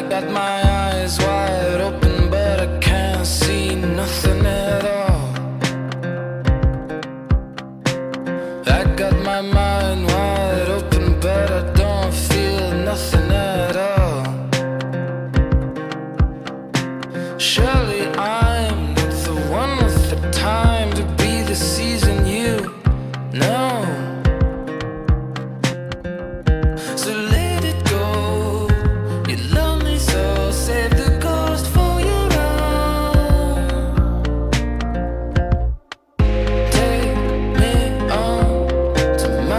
got my eyes wide open, but I can't see nothing at all. I got my mind wide open, but I don't feel nothing at all. Surely I'm not the one with the time to be the season you know. So let it go, you lonely soul, save the ghost for your own. Take me on to my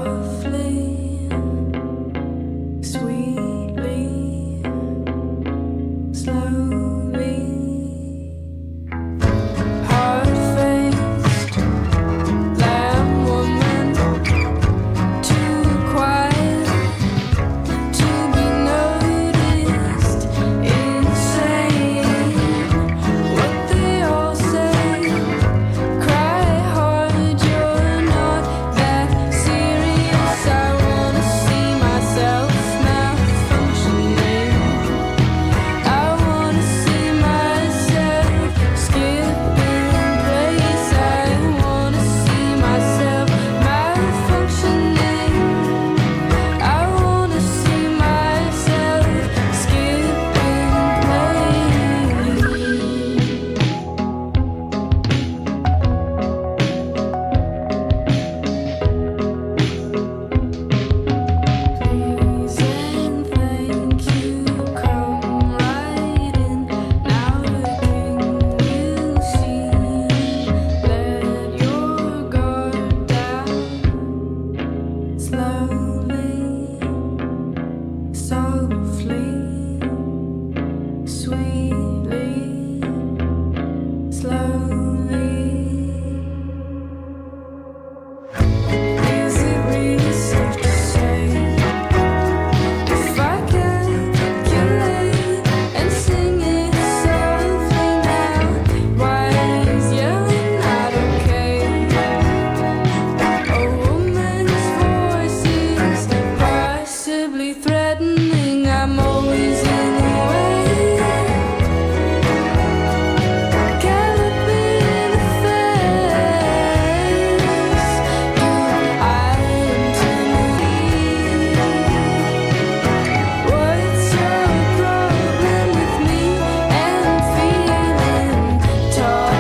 softly, sweetly, slowly. Hard-faced lamb woman, too quiet to be noticed, insane. What they all say, cry hard, you're not that serious. I wanna see myself malfunctioning. I wanna see myself skipping place. I wanna see myself malfunctioning. I wanna see myself skipping place. Please and thank you, come right in. Now the king will see. Let your guard down, slowly, softly, sweetly, slowly. Is it really safe to say, if I calculate and sing it softly now, why is yelling not okay? A woman's voice is possibly threatening. I'm always in the way. Galloping in the face. Do I intimidate? What's your problem with me and feeling tall?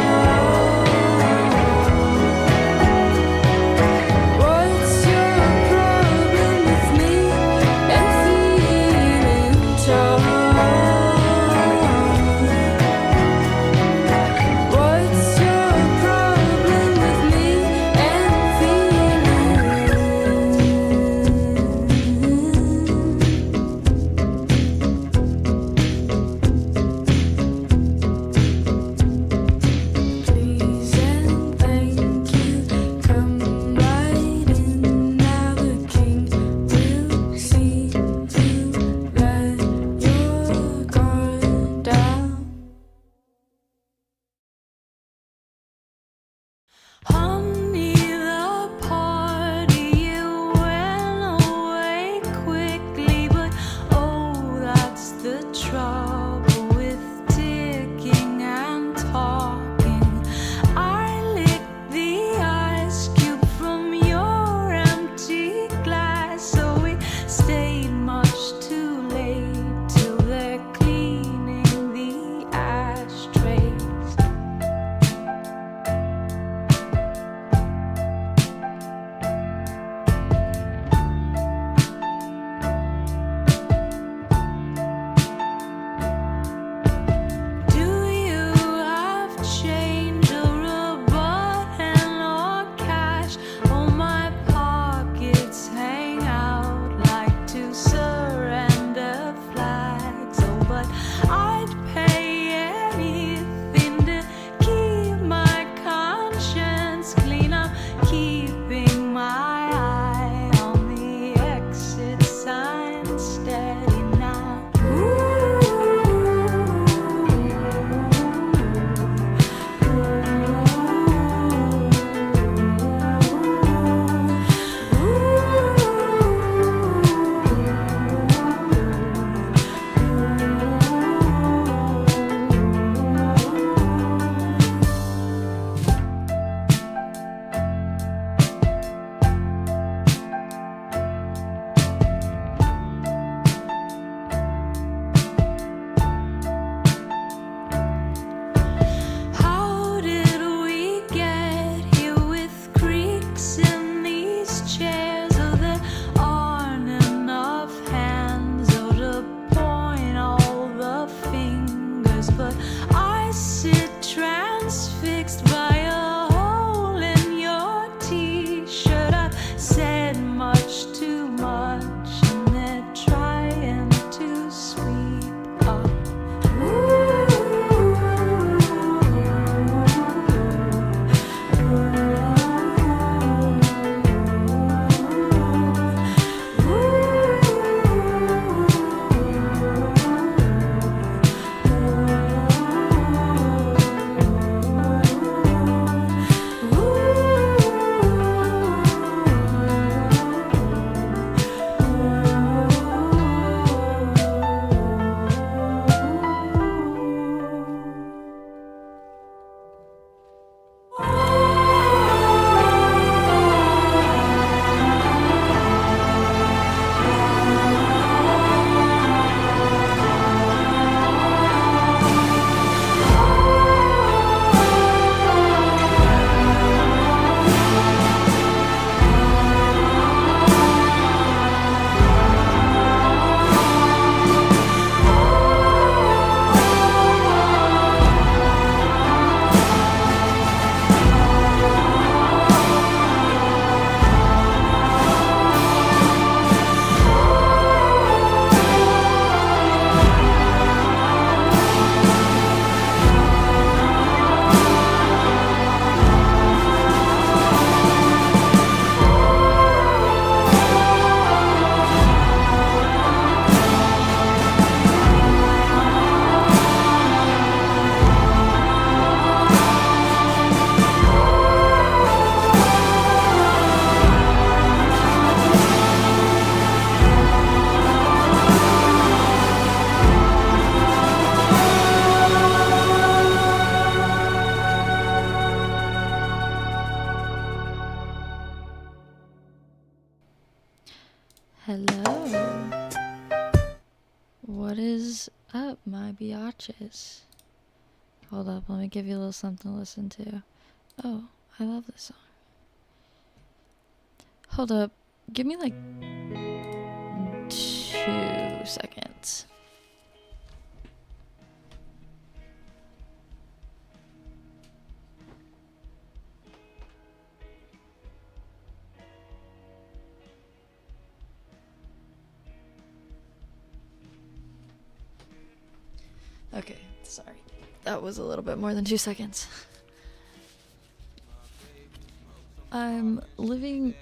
What's your problem with me and feeling tall? What's your problem with me and Please and thank you, come right in. Now the king will see you. Let your guard down. Honey, the party, you went away quickly, but oh, that's the trouble with ticking and talking. I licked the ice cube from your empty glass, so we stayed much too late till they're cleaning the ashtrays. Hello. What is up, my biatches? Hold up, let me give you a little something to listen to. Oh, I love this song. Hold up, give me like 2 seconds. Okay, sorry. That was a little bit more than 2 seconds. I'm living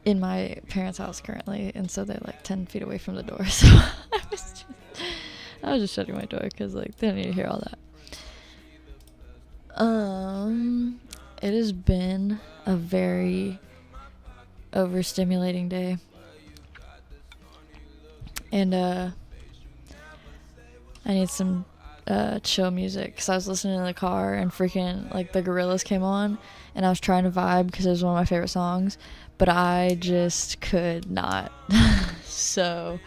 in my parents' house currently, and so they're like 10 feet away from the door, so I was just shutting my door because like they don't need to hear all that. It has been a very overstimulating day, and I need some chill music because I was listening in the car and freaking like the Gorillaz came on, and I was trying to vibe because it was one of my favorite songs, but I just could not. So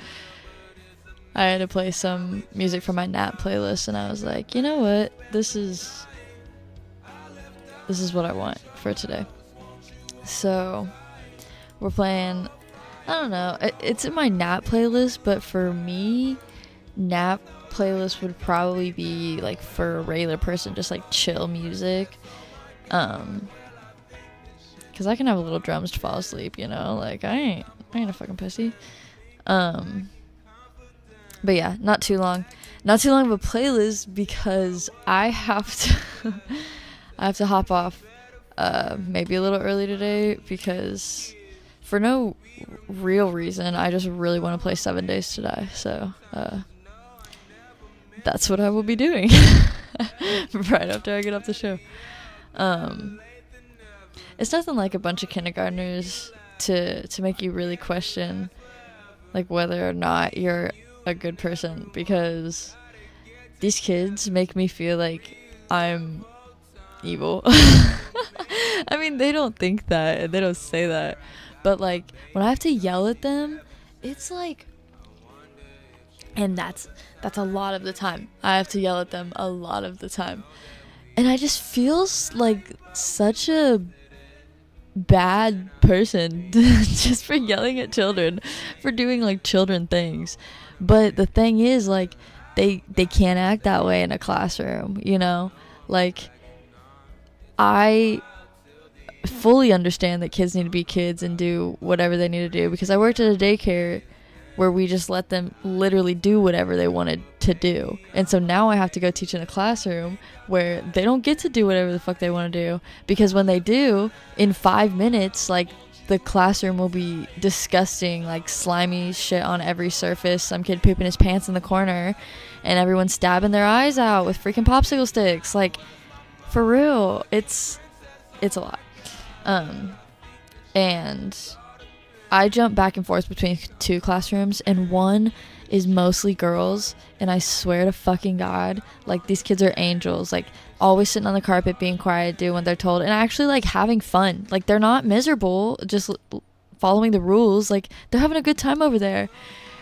I had to play some music from my nap playlist, and I was like, you know what, this is what I want for today. So we're playing, I don't know, it's in my nap playlist, but for me, nap playlist would probably be like for a regular person, just like chill music, because I can have a little drums to fall asleep, you know, like I ain't a fucking pussy. But yeah, not too long of a playlist because I have to hop off maybe a little early today because for no real reason I just really want to play 7 Days to Die, so that's what I will be doing right after I get off the show. It's nothing like a bunch of kindergartners to make you really question like whether or not you're a good person, because these kids make me feel like I'm evil. I mean, they don't think that and they don't say that, but like when I have to yell at them, it's like, and that's a lot of the time. I have to yell at them a lot of the time. And I just feel like such a bad person just for yelling at children, for doing like children things. But the thing is, like, they can't act that way in a classroom, you know? Like, I fully understand that kids need to be kids and do whatever they need to do, because I worked at a daycare where we just let them literally do whatever they wanted to do. And so now I have to go teach in a classroom where they don't get to do whatever the fuck they want to do, because when they do, in 5 minutes, like, the classroom will be disgusting, like slimy shit on every surface, some kid pooping his pants in the corner, and everyone stabbing their eyes out with freaking popsicle sticks. Like, for real, it's a lot. And I jump back and forth between 2 classrooms, and one is mostly girls, and I swear to fucking God, like, these kids are angels, like, always sitting on the carpet being quiet, doing what they're told, and actually, like, having fun. Like, they're not miserable, just following the rules. Like, they're having a good time over there.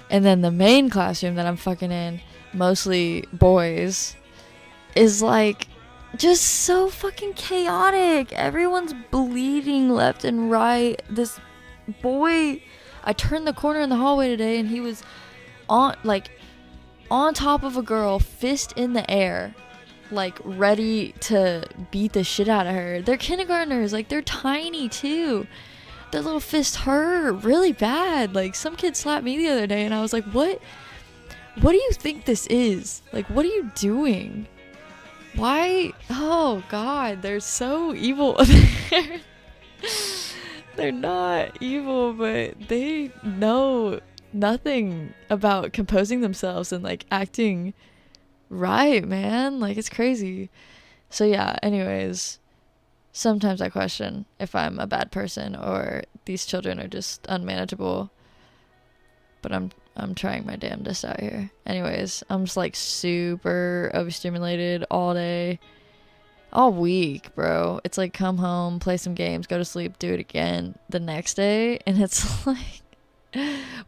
And then the main classroom that I'm fucking in, mostly boys, is, like, just so fucking chaotic. Everyone's bleeding left and right. This boy, I turned the corner in the hallway today, and he was on top of a girl, fist in the air, like, ready to beat the shit out of her. They're kindergartners, like, they're tiny too. Their little fists hurt really bad. Like, some kid slapped me the other day, and I was like, what do you think this is? Like, what are you doing? Why? Oh God, they're so evil. They're not evil, but they know nothing about composing themselves and, like, acting right, man. Like, it's crazy. So yeah, anyways, sometimes I question if I'm a bad person or these children are just unmanageable, but I'm trying my damnedest out here. Anyways, I'm just, like, super overstimulated all day, all week, bro. It's like, come home, play some games, go to sleep, do it again the next day. And it's like,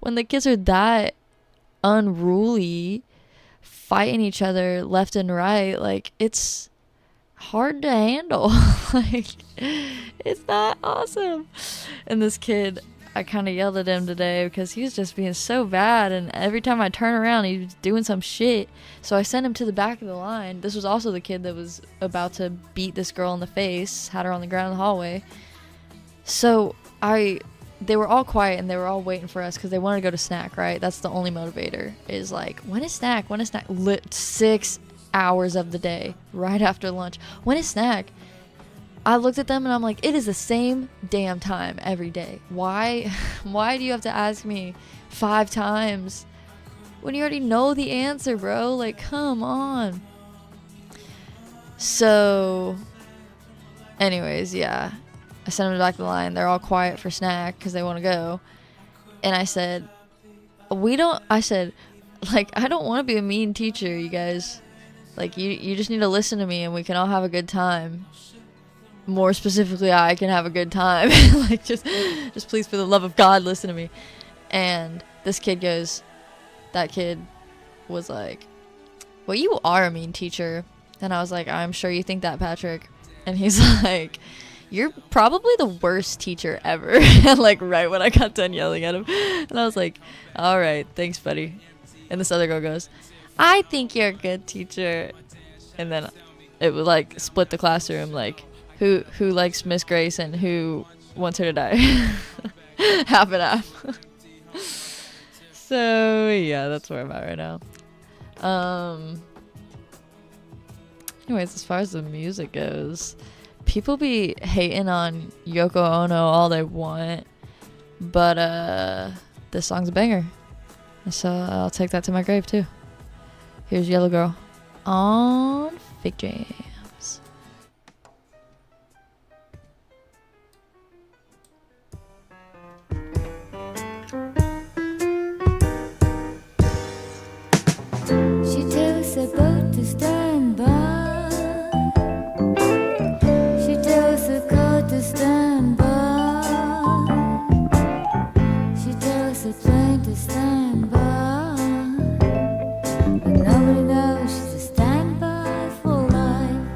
when the kids are that unruly, fighting each other left and right, like, it's hard to handle. Like, it's not awesome. And this kid, I kind of yelled at him today because he was just being so bad, and every time I turn around he was doing some shit. So I sent him to the back of the line. This was also the kid that was about to beat this girl in the face, had her on the ground in the hallway. So they were all quiet, and they were all waiting for us because they wanted to go to snack, right? That's the only motivator, is like, when is snack? 6 hours of the day, right after lunch. When is snack? I looked at them and I'm like, it is the same damn time every day. Why do you have to ask me 5 times when you already know the answer, bro? Like, come on. So anyways, yeah, I sent them to the back of the line. They're all quiet for snack because they want to go. And I said, I don't want to be a mean teacher, you guys. Like, you just need to listen to me and we can all have a good time. More specifically, I can have a good time. Like, just please, for the love of God, listen to me. And this kid that kid was like, well, you are a mean teacher. And I was like, I'm sure you think that, Patrick. And he's like, you're probably the worst teacher ever. Like, right when I got done yelling at him. And I was like, all right, thanks, buddy. And this other girl goes, I think you're a good teacher. And then it would, like, split the classroom, like, who likes Miss Grace and who wants her to die. Half and half. So yeah, that's where I'm at right now. Anyways, as far as the music goes, people be hating on Yoko Ono all they want, but this song's a banger, so I'll take that to my grave too. Here's Yellow Girl on Figjams. About to stand by. She tells the car to stand by. She tells the train to stand by. But nobody knows she's a standby for life.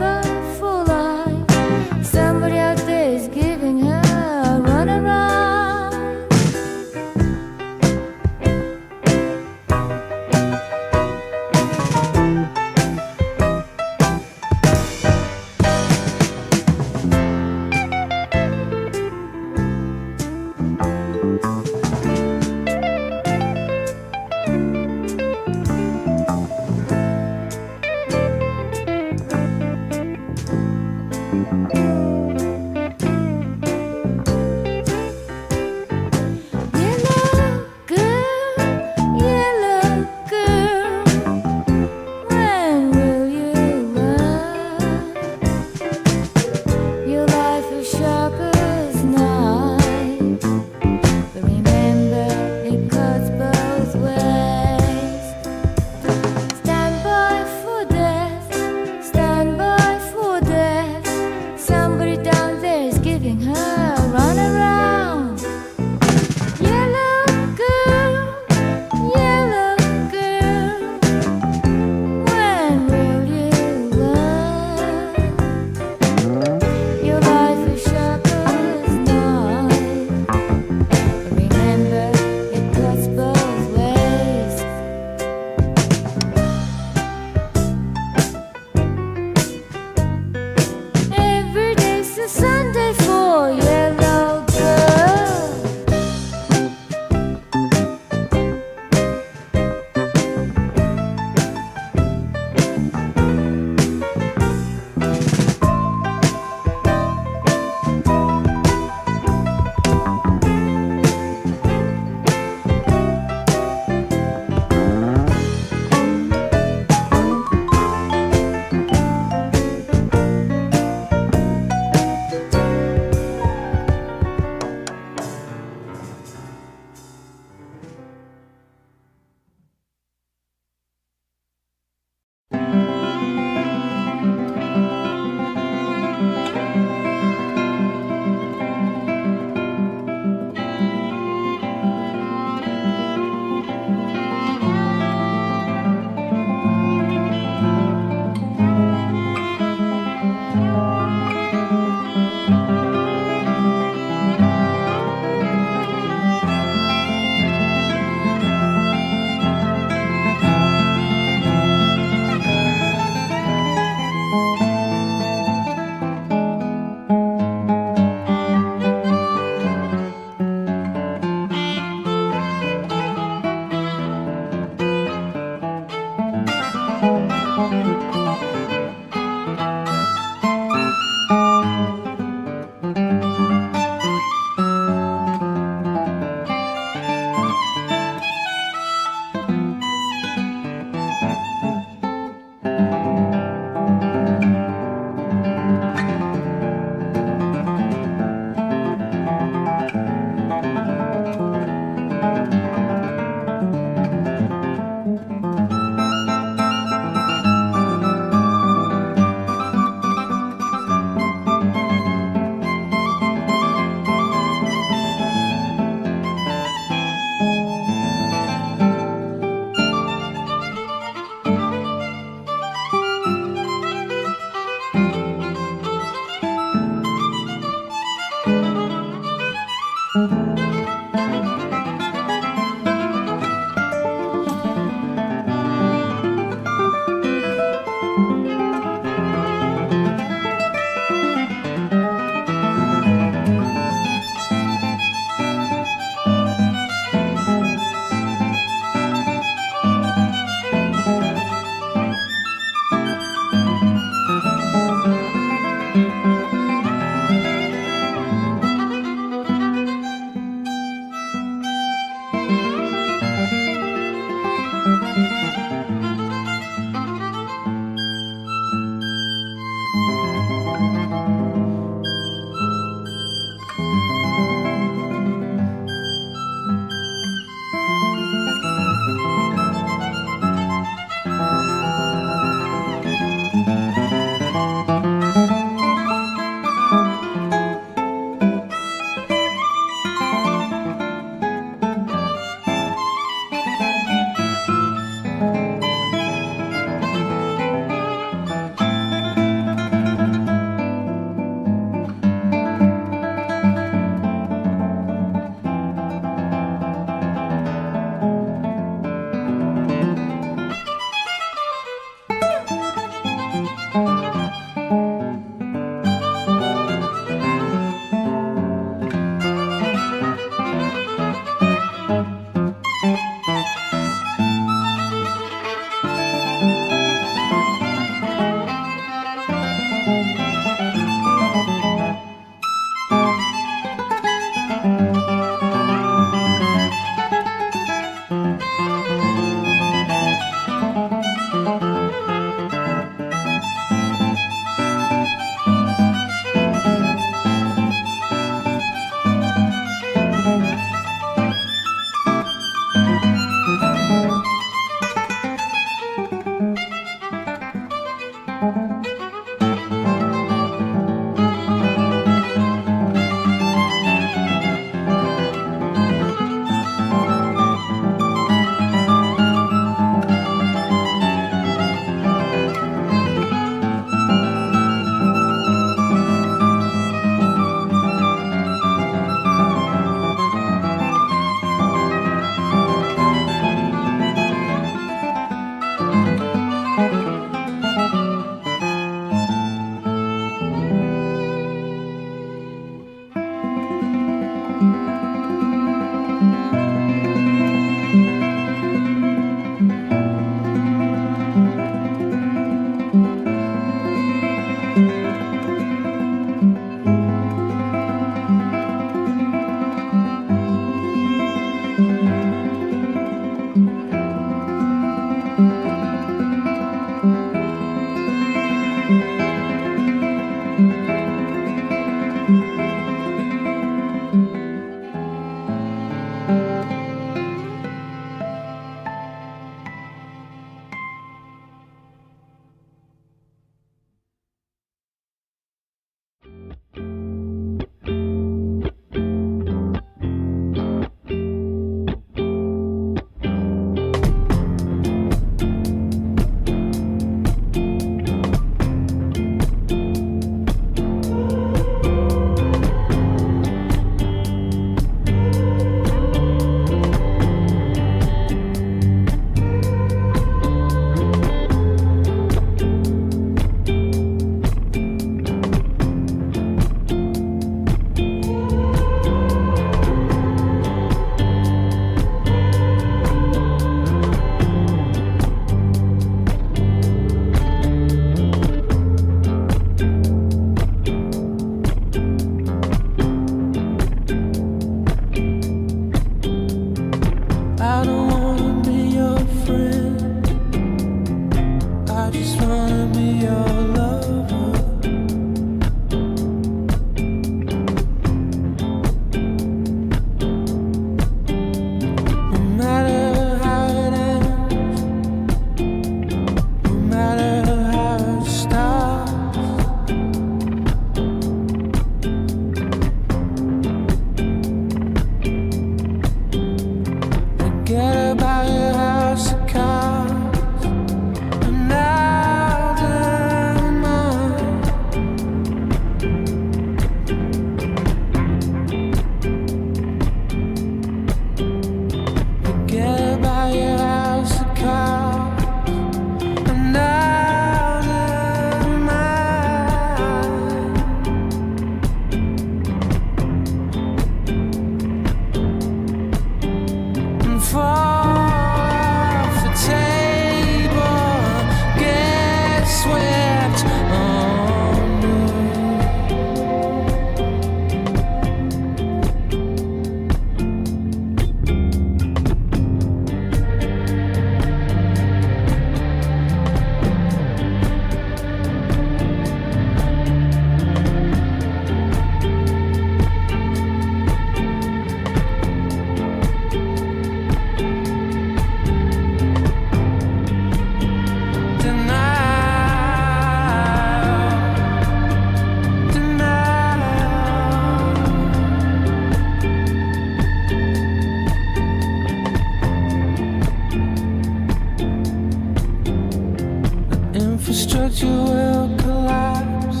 will collapse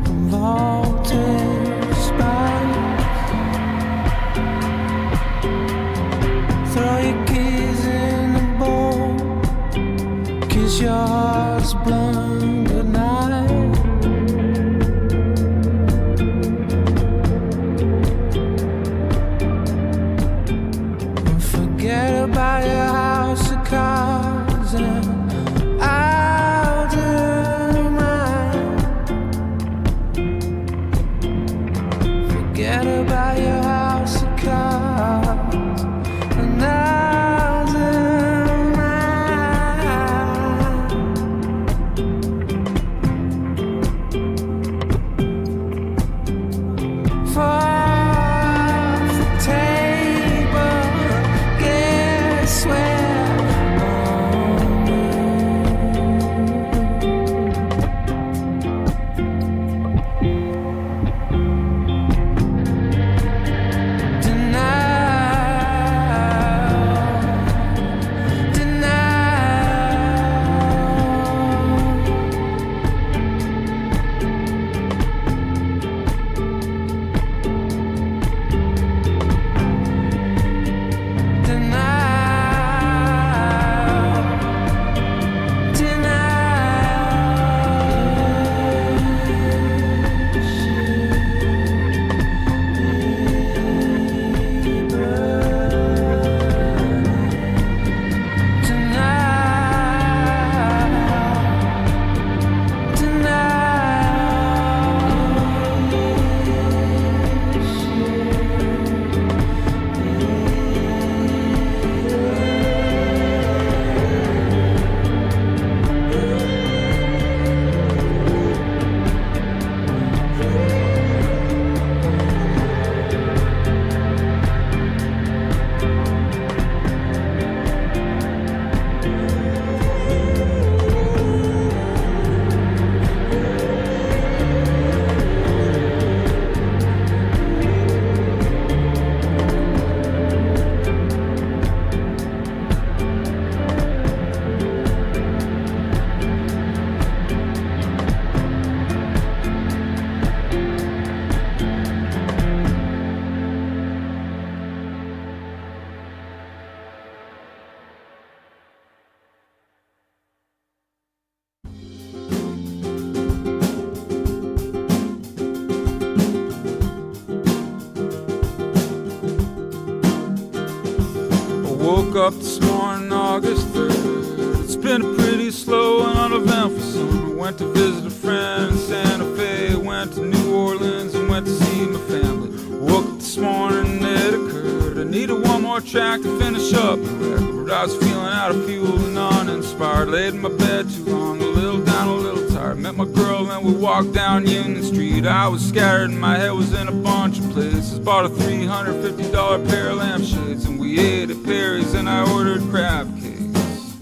from vaulted spikes. Throw your keys in the bowl, kiss your heart's blown goodnight. And forget about your house of cards and I'll do mine. Forget about your house of cards and I'll do mine. Off the table, guess where woke up this morning, August 3rd. It's been a pretty slow and uneventful summer. Went to visit a friend in Santa Fe, went to New Orleans and went to see my family. Woke up this morning and it occurred, I needed one more track to finish up the record. I was feeling out of fuel and uninspired, laid in my bed too long, a little down, a little tired. Met my girl and we walked down Union Street. I was scattered and my head was in a bunch of places. Bought a $350 pair of lampshades and we ate at Perry's and I ordered crab cakes.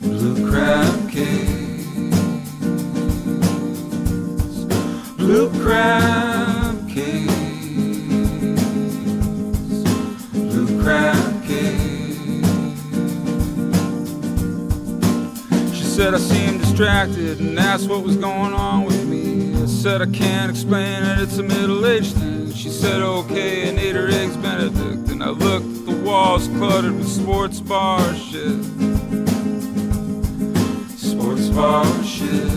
Blue crab cakes, blue crab cakes, blue crab cakes. She said I seemed distracted and asked what was going on with me. I said I can't explain it, it's a middle-aged thing. She said okay and ate her eggs Benedict. And I looked at the walls cluttered with sports bar shit. Sports bar shit.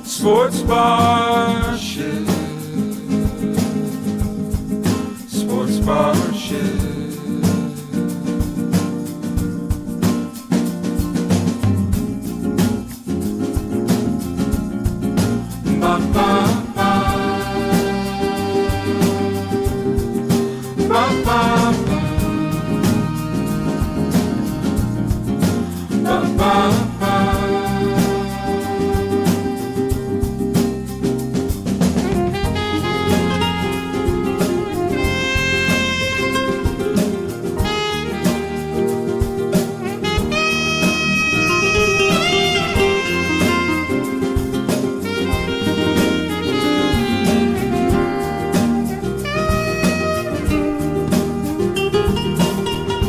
Sports bar shit. Sports bar shit. Ba ba ba ba ba ba ba ba.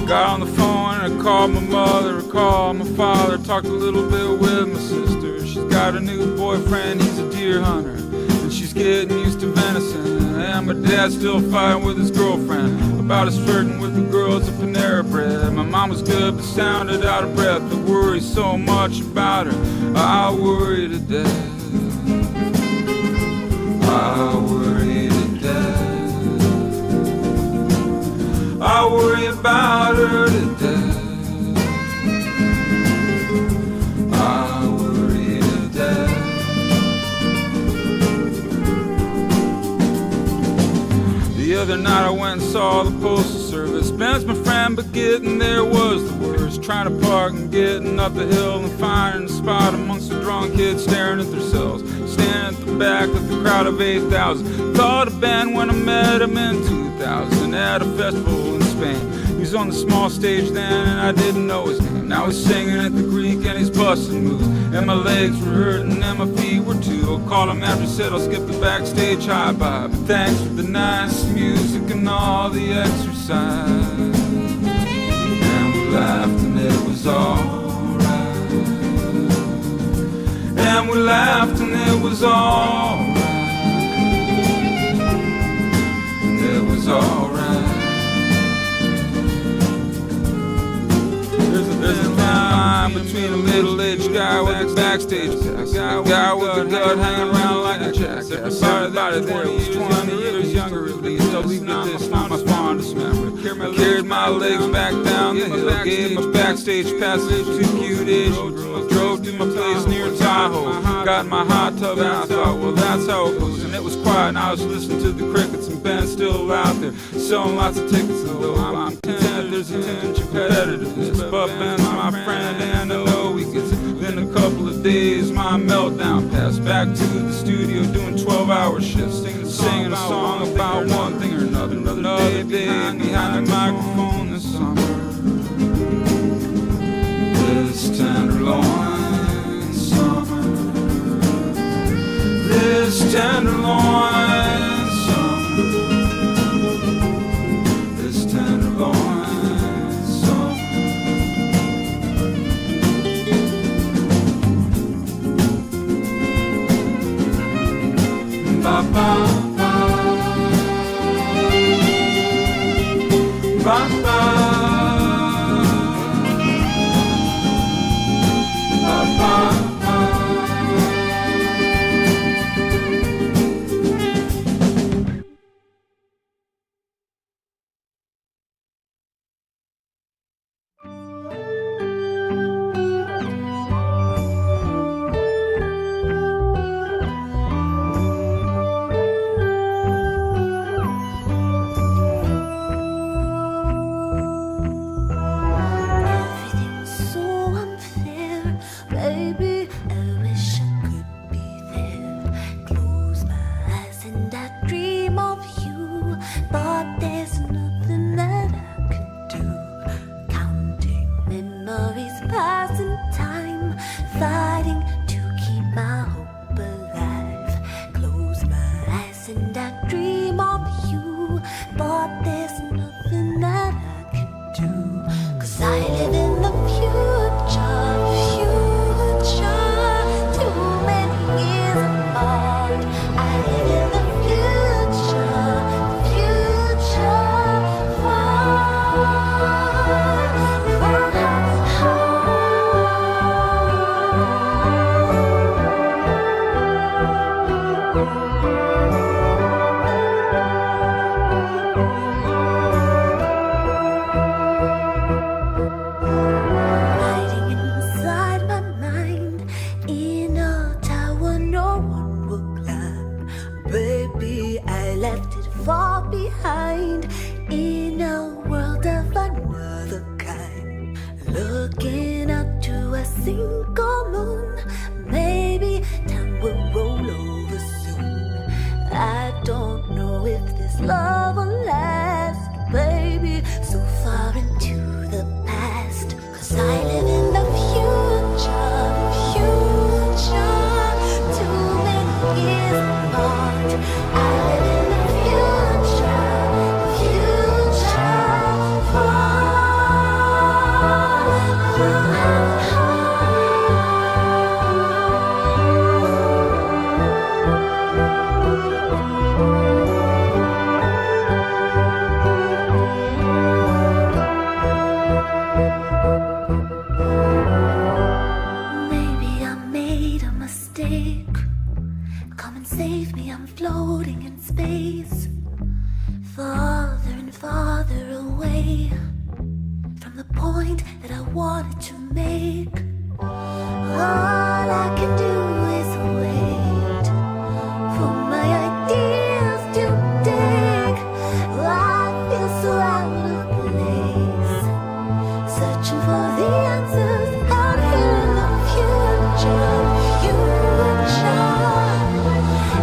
Got on the phone and I called my mother, called my father, talked a little bit with my sister. She's got a new boyfriend, he's a deer hunter, and she's getting used to venison. And my dad's still fighting with his girlfriend about his flirting with the girls at Panera Bread. My mom was good but sounded out of breath. I worry so much about her, I worry to death. I worry to death. I worry about her to death. I worry to death. The other night I went and saw the postal service. Ben's my friend, but getting there was the worst. Trying to park and getting up the hill and finding a spot amongst the drunk kids staring at themselves. Standing at the back of the crowd of 8,000. Thought of Ben when I met him in 2000 at a festival in Spain. He was on the small stage then and I didn't know his name. Now he's singing at the Greek and he's busting moves. And my legs were hurting and my feet were too. I called him after, said I'll skip the backstage high five. But thanks for the nice music and all the exercise. And we laughed and it was alright. And we laughed and it was alright. And it was alright. There's a line between a middle-aged guy with a backstage pass, a guy with a gut hanging around like a jackass. Everybody there was 20 years younger at least. I'll leave it this, not my fondest memory. Carried my legs back down the hill, gave my backstage passage to cute Asian girls. Drove to my place near Tahoe, got my hot tub and I thought, well that's how it goes. And it was quiet and I was listening to the crickets and Ben's still out there selling lots of tickets. Although I'm content, there's a tinge of competitiveness, but Ben's my friend and I know he gets it. Then a couple of days my meltdown passed. Back to the studio doing 12-hour shifts, singing a song about one thing or another. Another day behind the microphone this summer. This tenderloin summer. This tenderloin summer. This tenderloin summer. Ba ba ba ba ba. point that I wanted to make. All I can do is wait for my ideas to dig. I feel so out of place, searching for the answers out here in the future.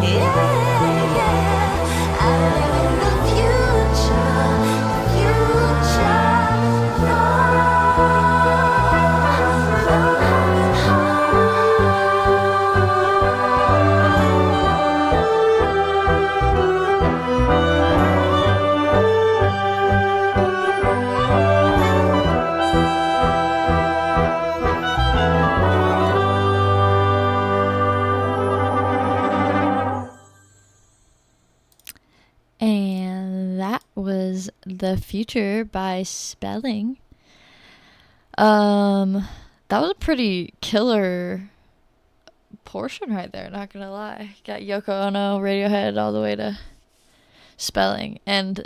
Yeah, yeah, I live in the future, And that was The Future by Spelling. That was a pretty killer portion right there, not gonna lie. Got Yoko Ono, Radiohead, all the way to Spelling. And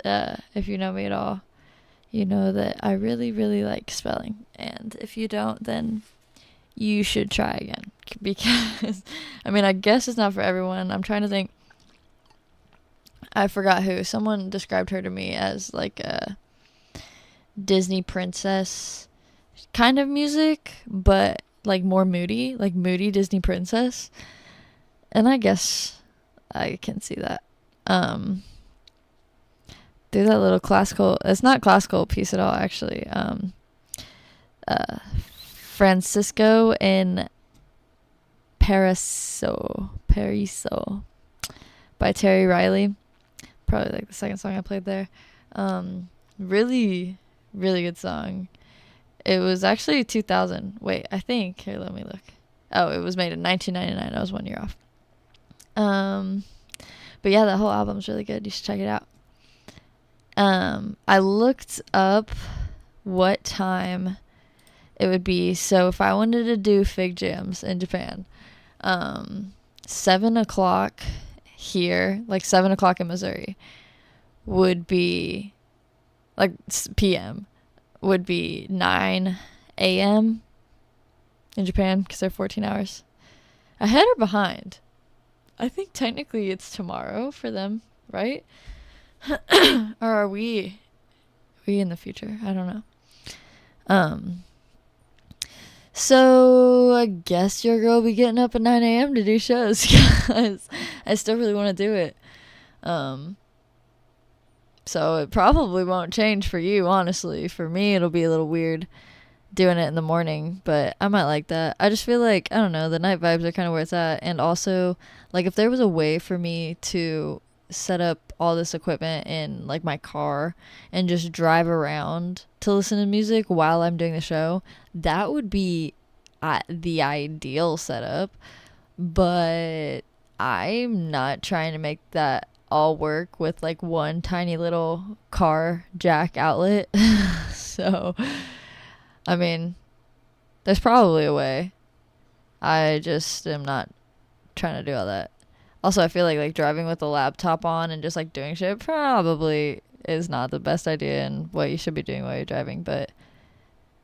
if you know me at all, you know that I really, really like Spelling. And if you don't, then you should try again. Because, I mean, I guess it's not for everyone. I'm trying to think. I forgot who. Someone described her to me as like a Disney princess kind of music, but like more moody, like moody Disney princess. And I guess I can see that. Through that little classical, it's not classical piece at all, actually. Francisco in Paraiso by Terry Riley. Probably like the second song I played there. Really, really good song. It was actually 2000. Wait, I think. Here, let me look. Oh, it was made in 1999. I was 1 year off. But yeah, that whole album's really good. You should check it out. I looked up what time it would be. So if I wanted to do Figjams in Japan, 7 o'clock here, like 7 o'clock in Missouri, would be like PM, would be 9 a.m. in Japan, because they're 14 hours ahead or behind. I think technically it's tomorrow for them, right? Or are we in the future? I don't know. So I guess your girl will be getting up at 9 a.m. to do shows, because I still really want to do it. So it probably won't change for you, honestly. For me, it'll be a little weird doing it in the morning, but I might like that. I just feel like, I don't know, the night vibes are kind of where it's at. And also, like, if there was a way for me to set up all this equipment in, like, my car and just drive around to listen to music while I'm doing the show, that would be the ideal setup. But I'm not trying to make that all work with, like, one tiny little car jack outlet. So, I mean, there's probably a way. I just am not trying to do all that. Also, I feel like driving with a laptop on and just, like, doing shit probably is not the best idea and what you should be doing while you're driving. But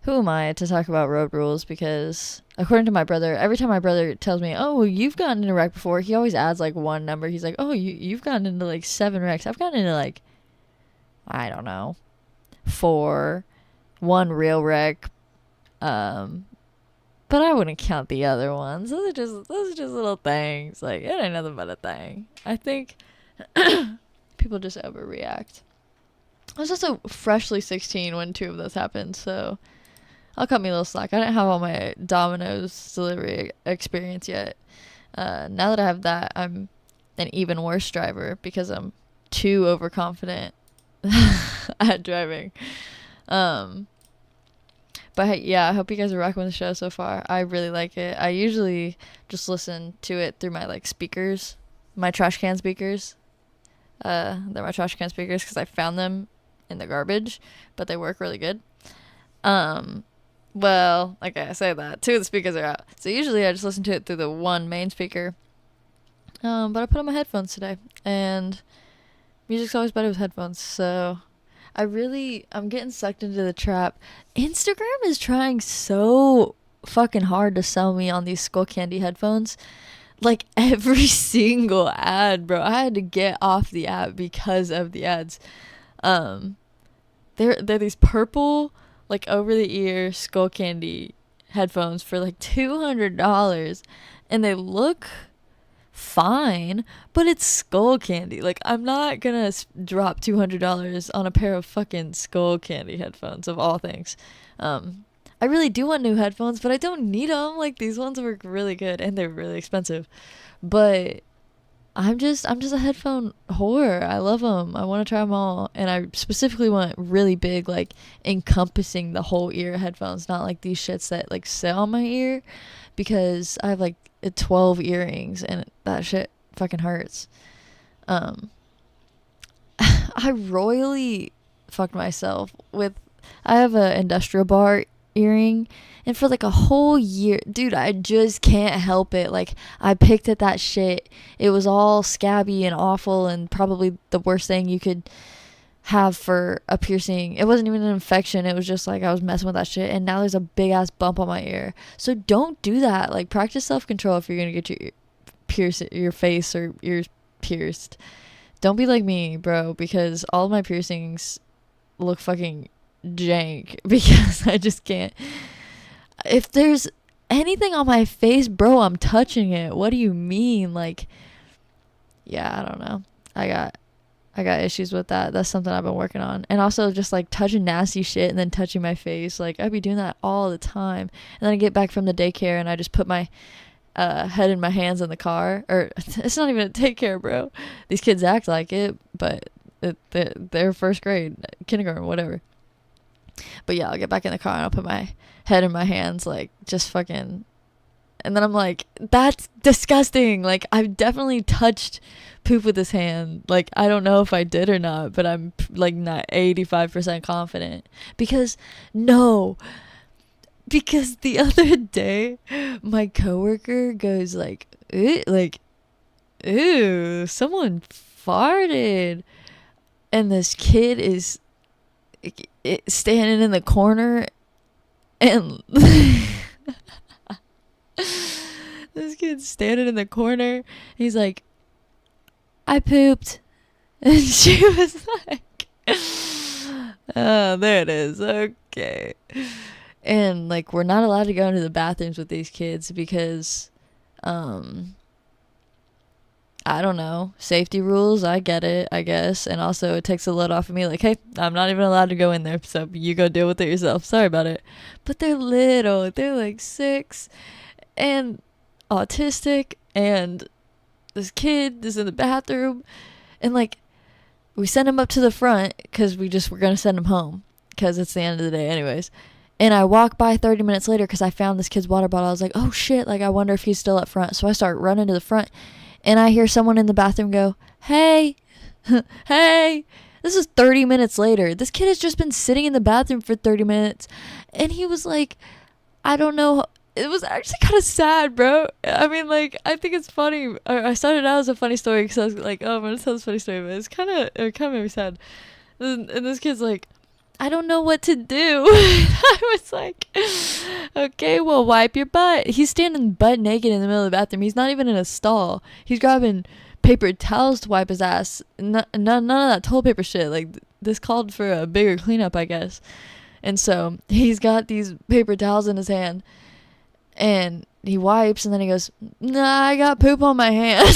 who am I to talk about road rules? Because according to my brother, every time my brother tells me, oh, well, you've gotten in a wreck before, he always adds, like, one number. He's like, oh, you've gotten into, like, 7 wrecks. I've gotten into, like, I don't know, 4, 1 real wreck. But I wouldn't count the other ones. Those are just little things. Like, it ain't nothing but a thing. I think people just overreact. I was also freshly 16 when 2 of those happened, so I'll cut me a little slack. I didn't have all my Domino's delivery experience yet. Now that I have that, I'm an even worse driver because I'm too overconfident at driving. But yeah, I hope you guys are rocking with the show so far. I really like it. I usually just listen to it through my, like, speakers, my trash can speakers. They're my trash can speakers because I found them in the garbage, but they work really good. Well, like I say that, 2 of the speakers are out. So usually I just listen to it through the one main speaker. But I put on my headphones today, and music's always better with headphones, so I'm getting sucked into the trap. Instagram is trying so fucking hard to sell me on these Skull Candy headphones. Like every single ad, bro. I had to get off the app because of the ads. They're these purple, like over the ear Skull Candy headphones for like $200, and they look fine, but it's Skull Candy. Like, I'm not gonna drop $200 on a pair of fucking Skull Candy headphones, of all things. I really do want new headphones, but I don't need them. Like, these ones work really good, and they're really expensive. But I'm just a headphone whore. I love them. I want to try them all, and I specifically want really big, like, encompassing the whole ear headphones, not like these shits that like sit on my ear, because I have like 12 earrings, and that shit fucking hurts. I royally fucked myself with. I have a industrial bar earring, and for like a whole year, dude, I just can't help it. Like, I picked at that shit. It was all scabby and awful, and probably the worst thing you could have for a piercing. It wasn't even an infection. It was just like I was messing with that shit, and now there's a big ass bump on my ear. So don't do that. Like, practice self-control if you're gonna get your face or ears pierced. Don't be like me, bro, because all of my piercings look fucking jank because I just can't. If there's anything on my face, bro, I'm touching it. What do you mean? Like, yeah, I don't know. I got issues with that. That's something I've been working on. And also just like touching nasty shit and then touching my face. Like, I'd be doing that all the time. And then I get back from the daycare and I just put my head in my hands in the car. Or it's not even a daycare, bro. These kids act like it, but they're first grade, kindergarten, whatever. But yeah, I'll get back in the car and I'll put my head in my hands, like, just fucking. And then I'm like, that's disgusting. Like, I've definitely touched poop with this hand. Like, I don't know if I did or not, but I'm like not 85% confident. Because the other day, my coworker goes like, ooh, someone farted. And this kid is standing in the corner, and this kid's standing in the corner. He's like, I pooped. And she was like, oh, there it is. Okay. And like, we're not allowed to go into the bathrooms with these kids because, I don't know, safety rules. I get it, I guess. And also it takes a load off of me. Like, hey, I'm not even allowed to go in there, so you go deal with it yourself. Sorry about it. But they're little. They're like 6 and autistic, and this kid is in the bathroom, and like, we send him up to the front because we're going to send him home because it's the end of the day anyways. And I walk by 30 minutes later because I found this kid's water bottle. I was like, oh shit, like, I wonder if he's still up front. So I start running to the front, and I hear someone in the bathroom go, hey, hey. This is 30 minutes later. This kid has just been sitting in the bathroom for 30 minutes. And he was like, I don't know. It was actually kind of sad, bro. I mean, like, I think it's funny. I started out as a funny story because I was like, oh, I'm going to tell this funny story. But it kind of made me sad. And this kid's like, I don't know what to do. I was like, okay, well, wipe your butt. He's standing butt naked in the middle of the bathroom. He's not even in a stall. He's grabbing paper towels to wipe his ass. None of that toilet paper shit. Like, this called for a bigger cleanup, I guess. And so he's got these paper towels in his hand, and he wipes, and then he goes, nah, I got poop on my hand.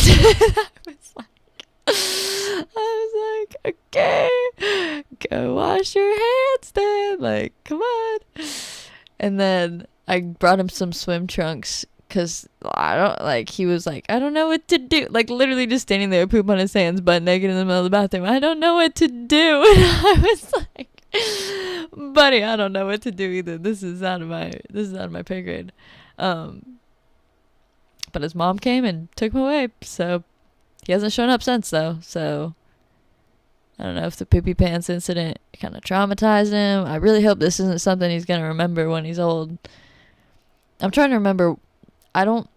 I was like, okay, go wash your hands then. Like, come on. And then I brought him some swim trunks because he was like, I don't know what to do. Like, literally just standing there, poop on his hands, butt naked in the middle of the bathroom. I don't know what to do. And I was like, buddy, I don't know what to do either. This is out of my pay grade. But his mom came and took him away, so he hasn't shown up since, though. So I don't know if the poopy pants incident kind of traumatized him. I really hope this isn't something he's gonna remember when he's old. I'm trying to remember. I don't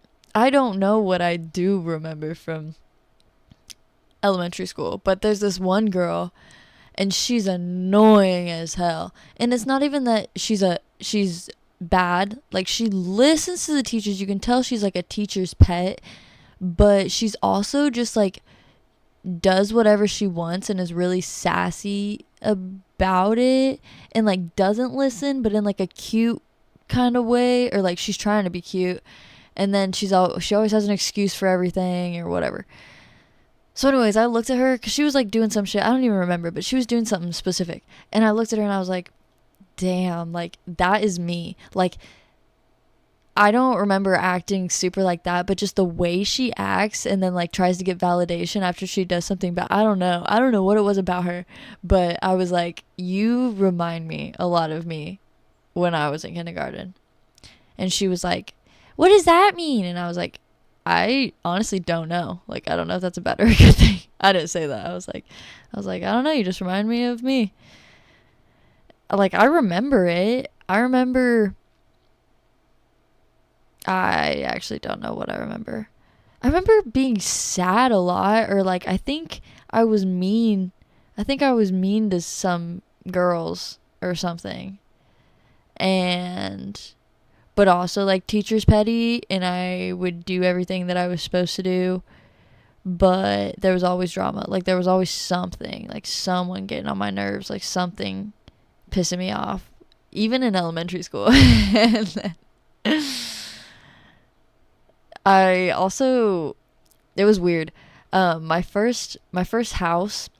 know what I do remember from elementary school, but there's this one girl, and she's annoying as hell. And it's not even that she's bad. Like, she listens to the teachers. You can tell she's like a teacher's pet, but she's also just like does whatever she wants and is really sassy about it, and like doesn't listen, but in like a cute kind of way, or like she's trying to be cute, and then she always has an excuse for everything or whatever. So anyways, I looked at her because she was like doing some shit, I don't even remember, but she was doing something specific, and I looked at her and I was like, damn, like that is me. Like, I don't remember acting super like that, but just the way she acts and then like tries to get validation after she does something bad. I don't know what it was about her, but I was like, you remind me a lot of me when I was in kindergarten. And she was like, what does that mean? And I was like, I honestly don't know. Like, I don't know if that's a bad or a good thing. I didn't say that. I was like, I don't know. You just remind me of me. Like, I remember it. I actually don't know what I remember. I remember being sad a lot, or like I think I was mean to some girls or something. But also like teacher's petty, and I would do everything that I was supposed to do, but there was always drama. Like, there was always something, like someone getting on my nerves, like something pissing me off, even in elementary school. And then it was weird. My first house,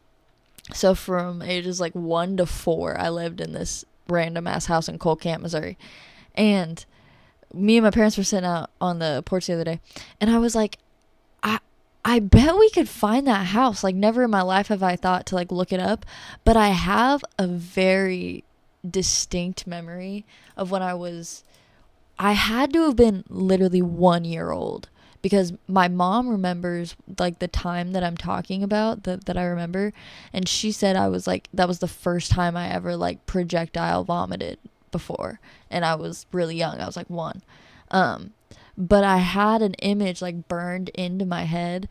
so from ages like 1 to 4, I lived in this random ass house in Cole Camp, Missouri. And me and my parents were sitting out on the porch the other day, and I was like, I bet we could find that house. Like, never in my life have I thought to like look it up, but I have a very distinct memory of when I had to have been literally 1 year old, because my mom remembers like the time that I'm talking about, that I remember, and she said I was like, that was the first time I ever like projectile vomited before, and I was really young. I was like 1. But I had an image like burned into my head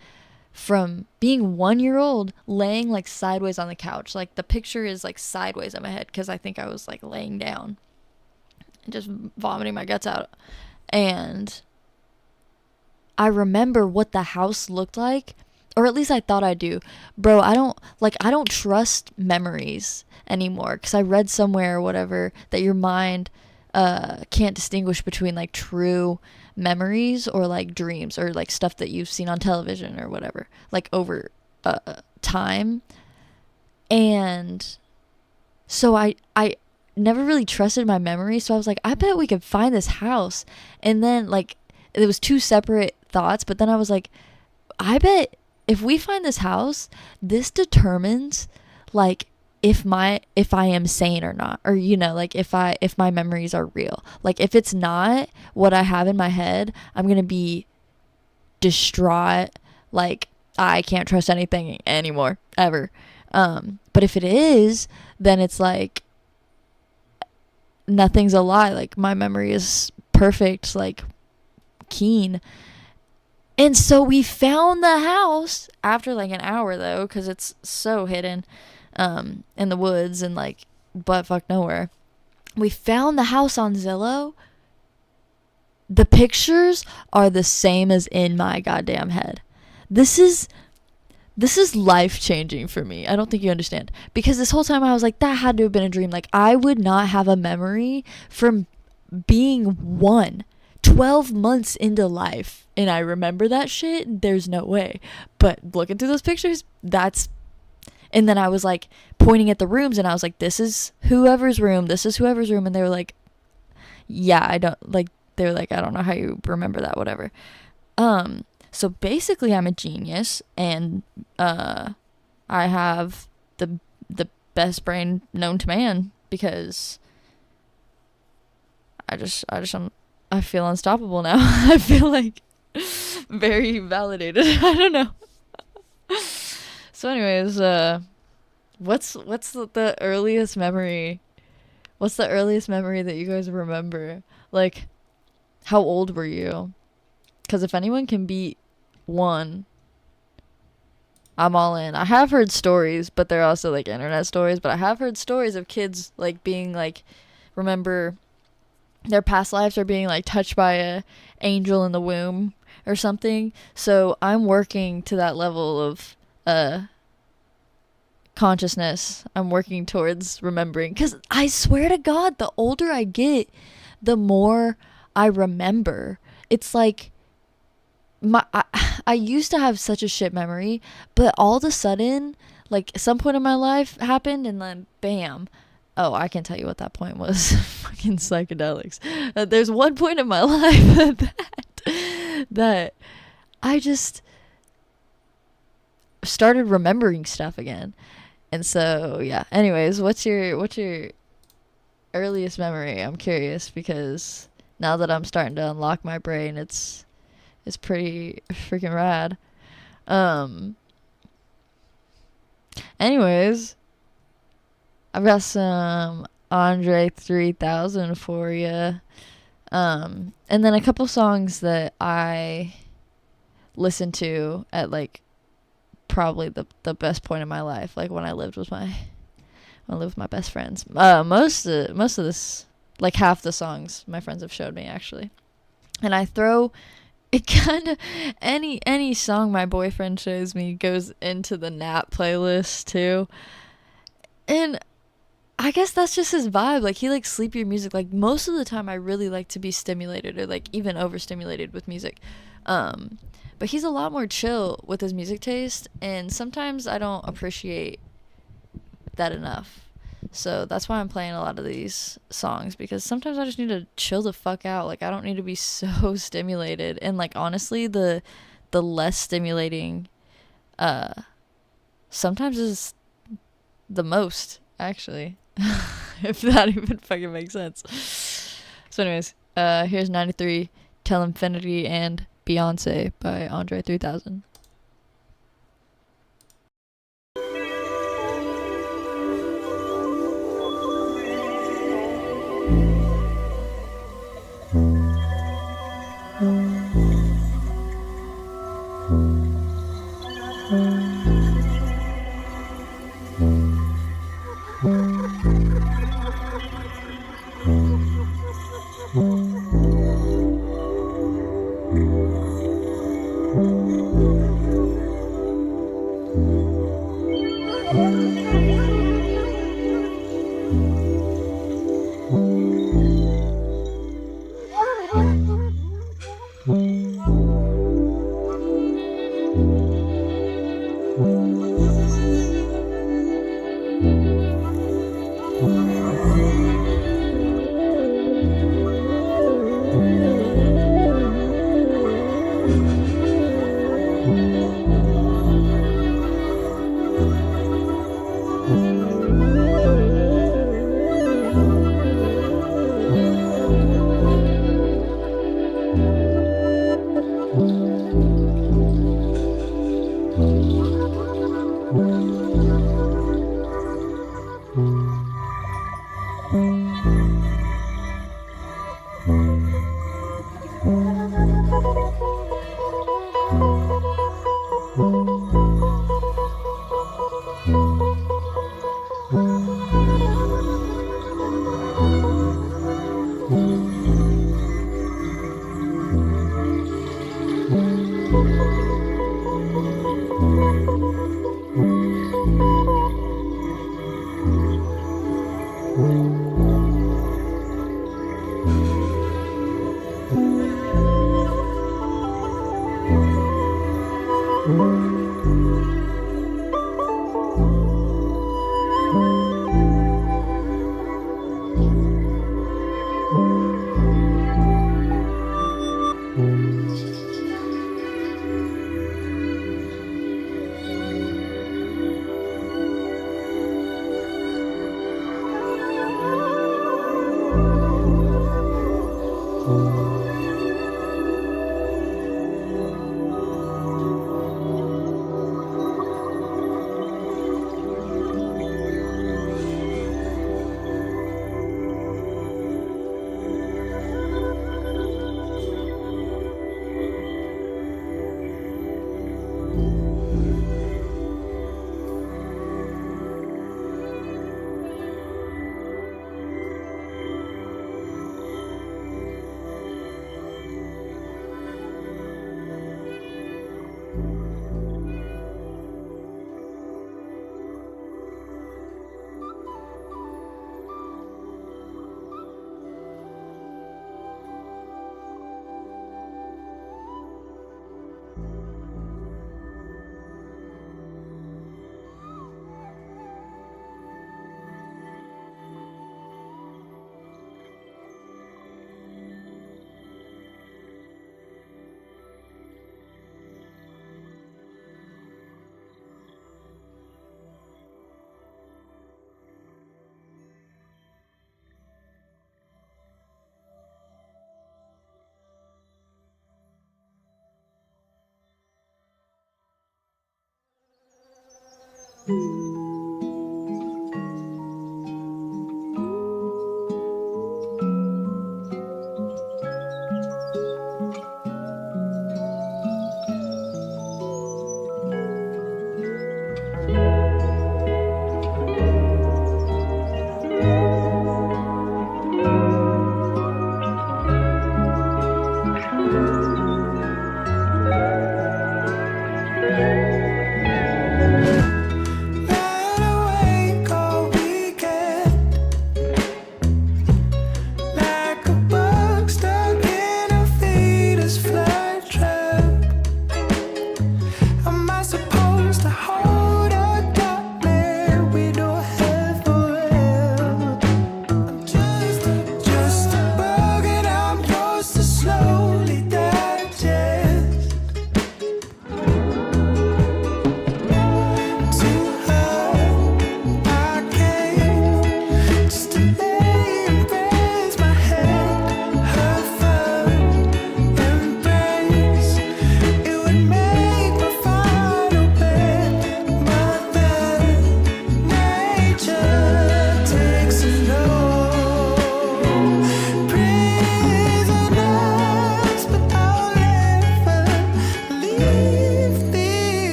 from being 1 year old, laying like sideways on the couch. Like, the picture is like sideways in my head because I think I was like laying down and just vomiting my guts out. And I remember what the house looked like, or at least I thought I do. Bro, I don't trust memories anymore, because I read somewhere or whatever that your mind can't distinguish between like true memories or like dreams, or like stuff that you've seen on television or whatever, like over time. And so I never really trusted my memory, so I was like, I bet we could find this house. And then like it was 2 separate thoughts, but then I was like, I bet if we find this house, this determines like if I am sane or not, or like if my memories are real. Like, if it's not what I have in my head, I'm gonna be distraught, like I can't trust anything anymore ever. But if it is, then it's like nothing's a lie. Like, my memory is perfect, like keen. And so we found the house after like an hour, though, because it's so hidden in the woods and like buttfuck nowhere. We found the house on Zillow. The pictures are the same as in my goddamn head. This is life-changing for me. I don't think you understand. Because this whole time I was like, that had to have been a dream. Like, I would not have a memory from being 12 months into life, and I remember that shit. There's no way. But looking through those pictures, and then I was like pointing at the rooms, and I was like, this is whoever's room, and they were like, yeah, I don't know how you remember that, whatever. So basically I'm a genius, and I have the best brain known to man, because I feel unstoppable now. I feel like very validated. I don't know. So anyways, what's the earliest memory? What's the earliest memory that you guys remember? Like, how old were you? Because if anyone can beat 1, I'm all in. I have heard stories, but they're also like internet stories, but I have heard stories of kids like being like, remember their past lives are being like touched by a angel in the womb or something. So I'm working to that level of consciousness. I'm working towards remembering, because I swear to God, the older I get, the more I remember. It's like I used to have such a shit memory, but all of a sudden, like some point in my life happened, and then bam. Oh, I can tell you what that point was. Fucking psychedelics. There's one point in my life that I just started remembering stuff again. And so, yeah. Anyways, what's your earliest memory? I'm curious, because now that I'm starting to unlock my brain, it's pretty freaking rad. Anyways, I've got some Andre 3000 for you. And then a couple songs that I listened to at like probably the best point in my life, like when I lived with my best friends. Most of this, like half the songs my friends have showed me actually. And I throw it kind of, any song my boyfriend shows me goes into the nap playlist too. And I guess that's just his vibe. Like, he likes sleepier music. Like, most of the time I really like to be stimulated or like even overstimulated with music. But he's a lot more chill with his music taste, and sometimes I don't appreciate that enough. So that's why I'm playing a lot of these songs, because sometimes I just need to chill the fuck out. Like, I don't need to be so stimulated. And like, honestly, the less stimulating sometimes is the most, actually. If that even fucking makes sense. So anyways, here's 93 Tell Infinity and Beyonce by Andre 3000.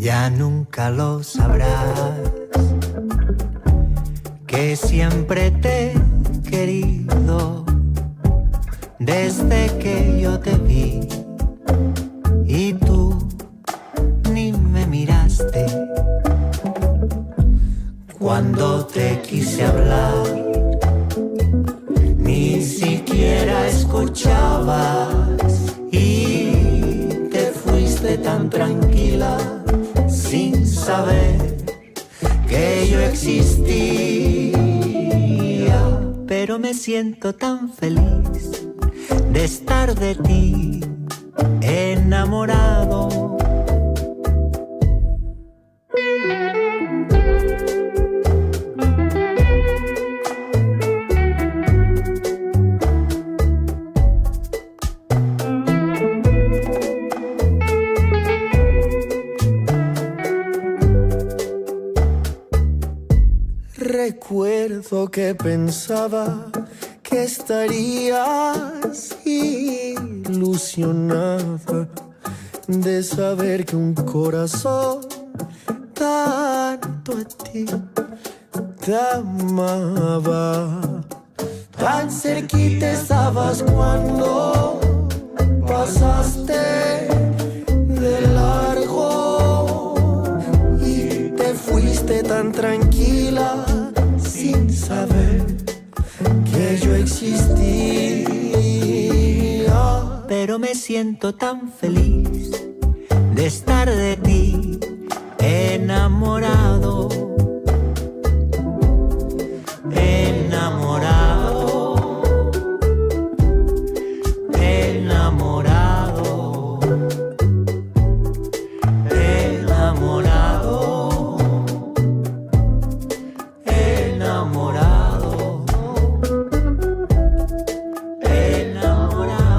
Ya nunca lo sabrás, que siempre te he querido desde que yo te vi y tú ni me miraste. Cuando te quise hablar, ni siquiera escuchabas y te fuiste tan tranquila sin saber que yo existía. Pero me siento tan feliz de estar de ti enamorado. tanto que pensaba que estarías ilusionada de saber que un corazón tanto a ti te amaba. Tan cerquita estabas cuando pasaste de largo y te fuiste tan tranquila sin saber que yo existía. Pero me siento tan feliz de estar de ti enamorado, enamorado, enamorado, enamorado, enamorado, enamorado.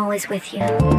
always with you.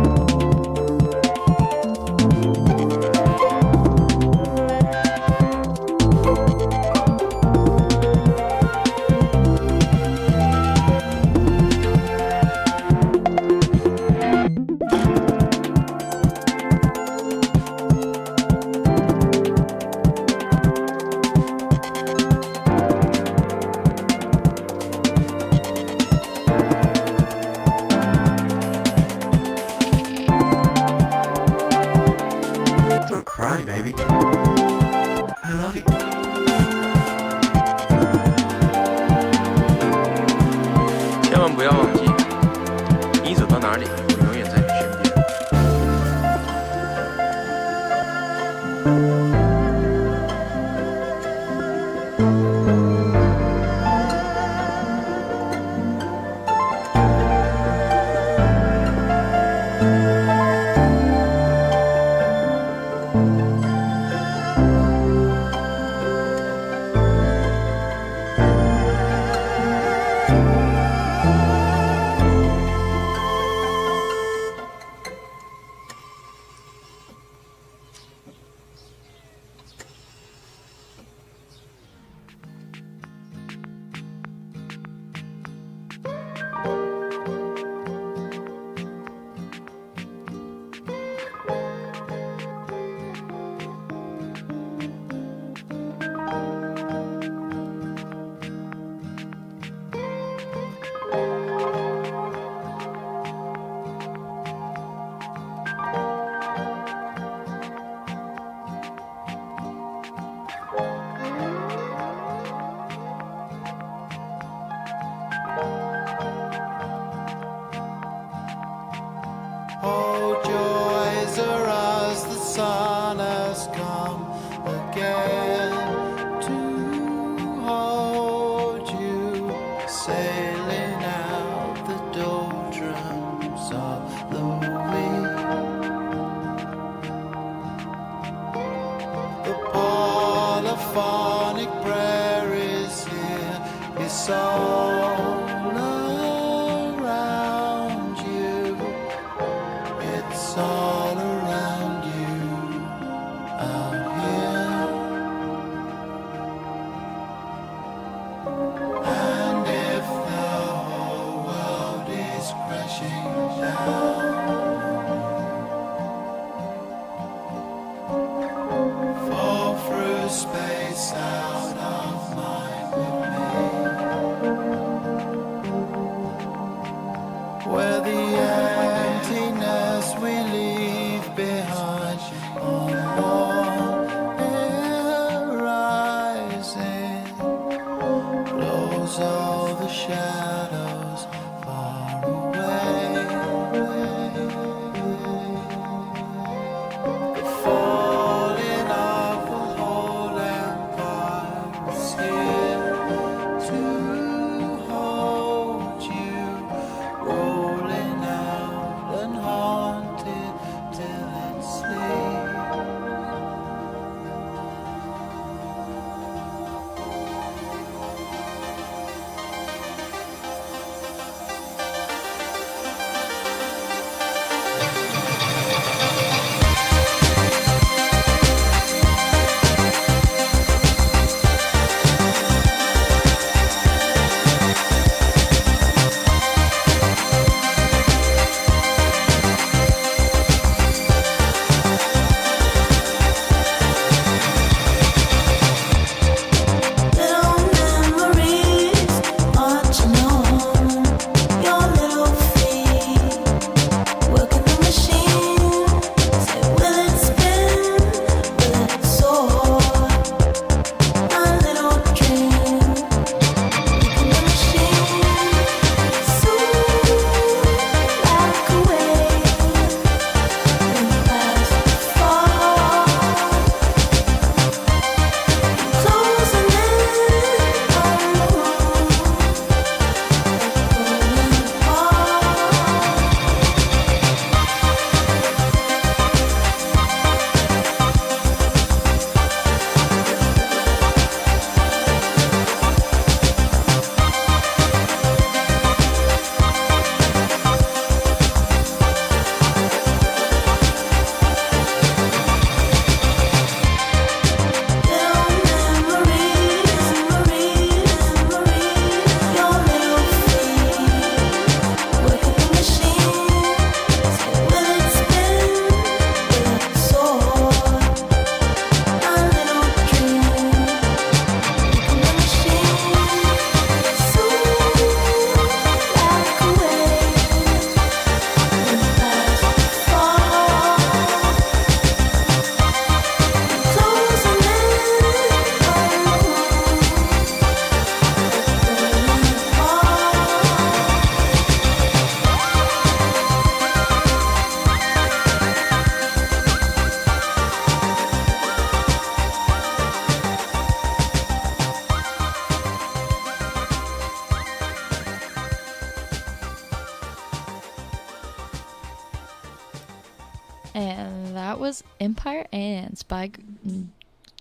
was Empire Ants by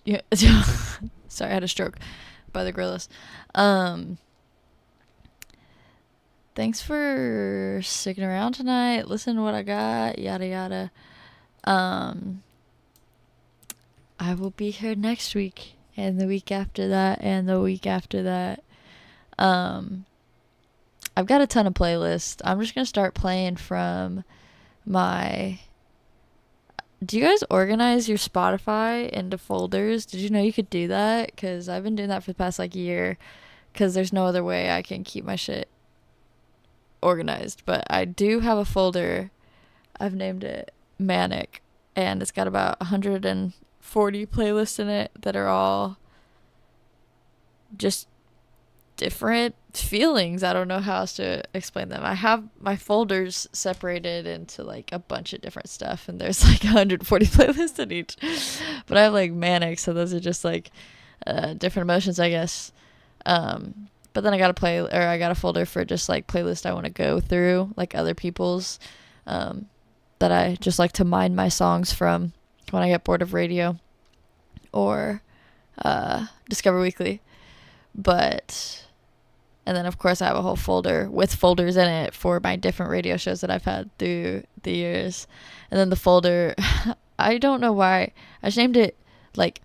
yeah. Sorry, I had a stroke. By the Gorillas. Thanks for sticking around tonight. Listen to what I got. Yada yada. I will be here next week and the week after that and the week after that. I've got a ton of playlists. I'm just gonna start playing from my... Do you guys organize your Spotify into folders? Did you know you could do that? Because I've been doing that for the past like year, because there's no other way I can keep my shit organized. But I do have a folder. I've named it Manic, and it's got about 140 playlists in it that are all just different feelings. I don't know how else to explain them. I have my folders separated into like a bunch of different stuff, and there's like 140 playlists in each. But I have like Manic, so those are just like different emotions, I guess. But then I got a folder for just like playlists I want to go through, like other people's, that I just like to mine my songs from when I get bored of radio or Discover Weekly. And then, of course, I have a whole folder with folders in it for my different radio shows that I've had through the years. And then the folder, I don't know why. I just named it, like,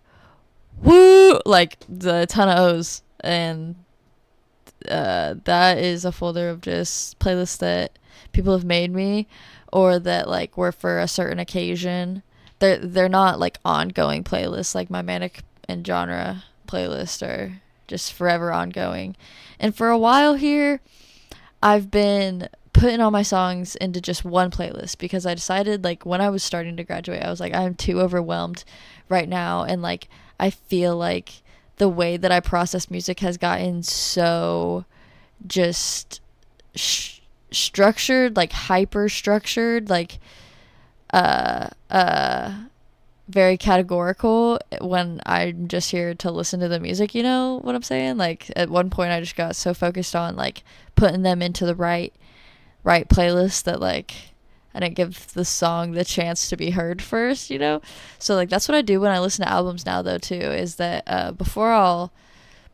woo, like the ton of O's. And that is a folder of just playlists that people have made me or that, like, were for a certain occasion. They're not, like, ongoing playlists. Like, my Manic and Genre playlist are just forever ongoing. And for a while here, I've been putting all my songs into just one playlist because I decided, like, when I was starting to graduate, I was like, I'm too overwhelmed right now. And, like, I feel like the way that I process music has gotten so just structured, like, hyper structured, like, very categorical when I'm just here to listen to the music, you know what I'm saying? Like, at one point I just got so focused on, like, putting them into the right playlist that, like, I didn't give the song the chance to be heard first, you know? So, like, that's what I do when I listen to albums now, though, too, is that before I'll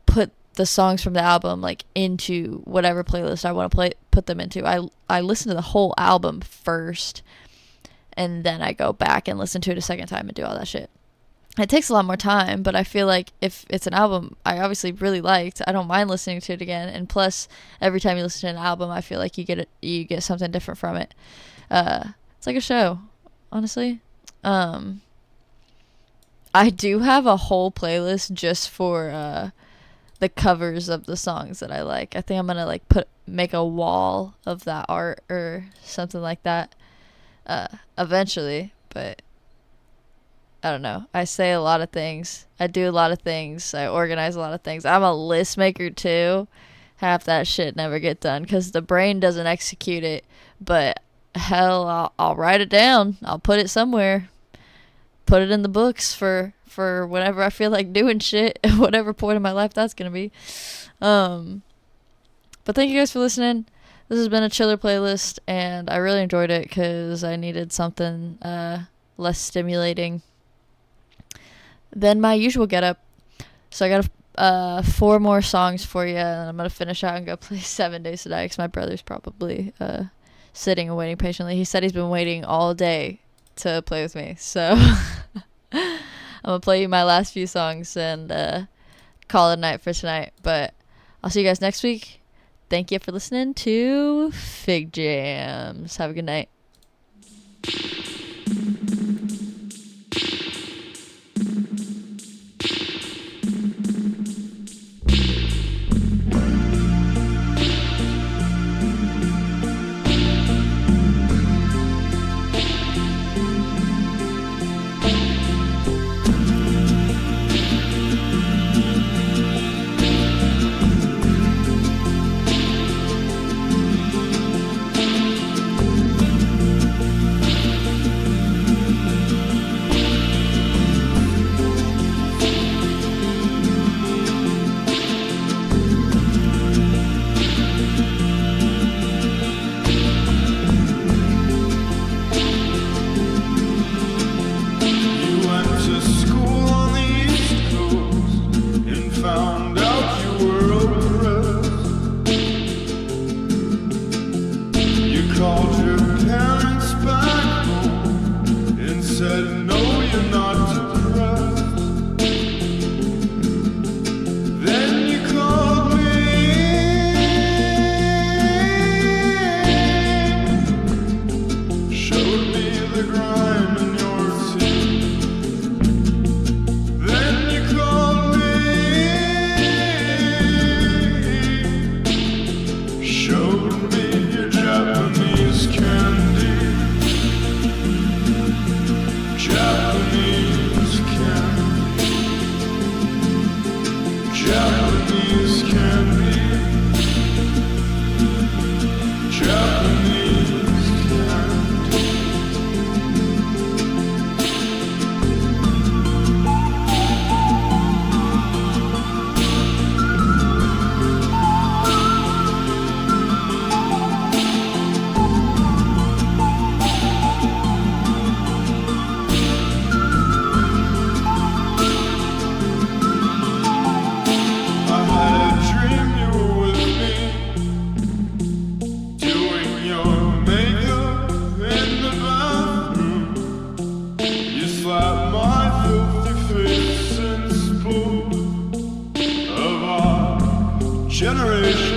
put the songs from the album, like, into whatever playlist I want to put them into, I listen to the whole album first, and then I go back and listen to it a second time and do all that shit. It takes a lot more time, but I feel like if it's an album I obviously really liked, I don't mind listening to it again. And plus, every time you listen to an album, I feel like you get something different from it. It's like a show, honestly. I do have a whole playlist just for the covers of the songs that I like. I think I'm gonna like make a wall of that art or something like that eventually, but I don't know. I say a lot of things. I do a lot of things. I organize a lot of things. I'm a list maker too. Half that shit never get done because the brain doesn't execute it, but hell, I'll write it down. I'll put it somewhere. Put it in the books for whenever I feel like doing shit at whatever point in my life that's gonna be. But thank you guys for listening. This has been a chiller playlist, and I really enjoyed it because I needed something less stimulating than my usual getup. So I got 4 more songs for you, and I'm gonna finish out and go play 7 Days to Die because my brother's probably sitting and waiting patiently. He said he's been waiting all day to play with me, so I'm gonna play you my last few songs and call it a night for tonight. But I'll see you guys next week. Thank you for listening to Figjams. Have a good night. found out you were oppressed. You called your parents back home and said, no, you're not depressed. Then you called me, showed me the grime in your teeth. Then you called me, showed me your Japanese candy. Japanese candy. Japanese candy. Japanese candy. I had a dream you were with me, doing your makeup in the bathroom. You slapped my filthy face and spoke of our generation.